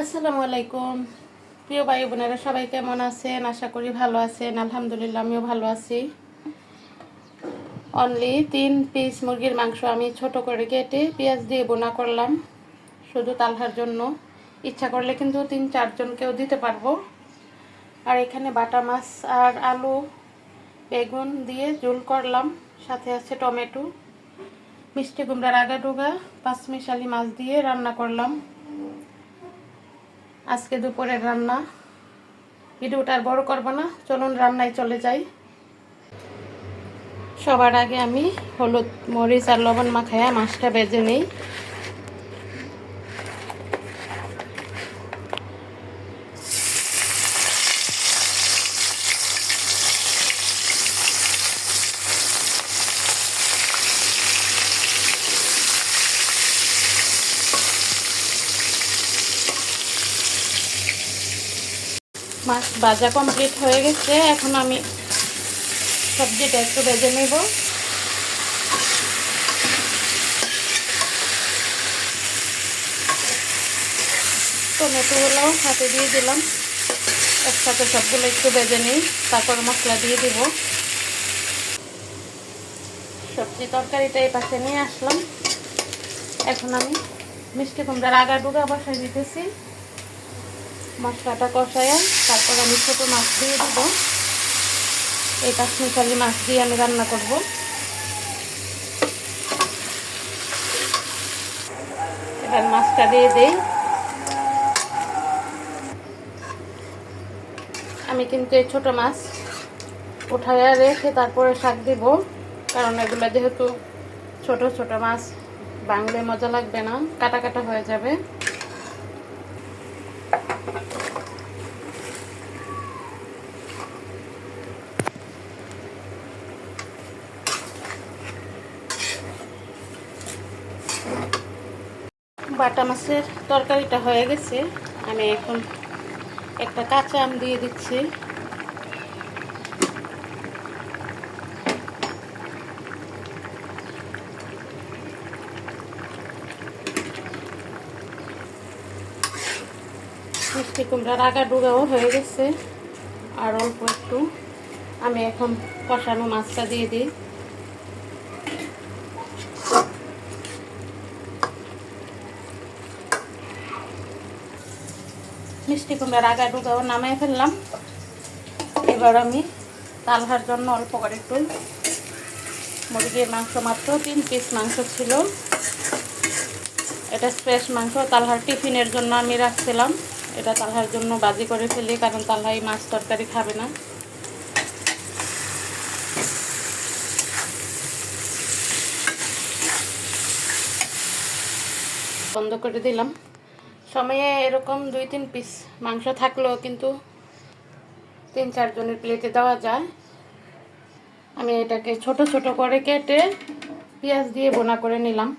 আসসালামু আলাইকুম প্রিয় ভাই বোনেরা, সবাই কেমন আছেন? আশা করি ভালো আছেন। আলহামদুলিল্লাহ, আমিও ভালো আছি। অনলি 3 পিস মুরগির মাংস আমি ছোট করে কেটে পেঁয়াজ দিয়ে বোনা করলাম, শুধু তালহার জন্য। ইচ্ছা করলে কিন্তু 3-4 জনকেও দিতে পারবো। আর এখানে বাটা মাছ আর আলু বেগুন দিয়ে ঝোল করলাম, সাথে আছে টমেটো, মিষ্টি কুমড়ার আগাডুগা, পাঁচমিশালি মাছ দিয়ে রান্না করলাম। আজকে দুপুরের রান্না। ভিডিওটা আর বড় করব না, চলুন রান্নায় চলে যাই। সবার আগে আমি হলুদ মরিচ আর লবণ মাখায়া মাছটা ভেজে নেই। মাছ ভাজা কমপ্লিট হয়ে গেছে, এখন আমি সবজিটা একটু ভেজে নেব। টমেটোগুলো সাথে দিয়ে দিলাম, একসাথে সবগুলো একটু ভেজে নিই, তারপর মশলা দিয়ে দিব। সবজি তরকারিটা এই পাশে নিয়ে আসলাম। এখন আমি মিষ্টি কুমড়ার আগাডুগা বসাই দিতেছি। মশলাটা কষায় তারপর আমি ছোটো মাছ দিয়ে দিব। এই পাঁচমিশালি মাছ দিয়ে আমি রান্না করব। এবার মাছটা দিয়ে দেই। আমি কিন্তু এই ছোটো মাছ উঠাইয়া রেখে তারপরে শাক দিব, কারণ এগুলো যেহেতু ছোট ছোট মাছ, বাংলে মজা লাগবে না, কাটা কাটা হয়ে যাবে। বাটা মাছের তরকারিটা হয়ে গেছে, আমি এখন একটা কাঁচা আম দিয়ে দিচ্ছি। মিষ্টি কুমড়ার আগাডুগাও হয়ে গেছে, আর অল্প একটু। আমি এখন কষানো মাছটা দিয়ে দিই। মিষ্টি কুমড়ার আগাডুগাও নামিয়ে ফেললাম। এবার আমি তালহার জন্য অল্প করে একটু মুরগির মাংস, মাত্র 3 পিস মাংস ছিল। এটা ফ্রেশ মাংস, তালহার টিফিনের জন্য আমি রাখছিলাম। এটা তালহার জন্য বাজি করে ফেলি, কারণ তালহা এই মাছ তরকারি খাবে না। বন্ধ করে দিলাম। সময়ে এরকম 2-3 পিস মাংস থাকলেও কিন্তু 3-4 জনের প্লেটে দেওয়া যায়। আমি এটাকে ছোট ছোট করে কেটে পেঁয়াজ দিয়ে বোনা করে নিলাম।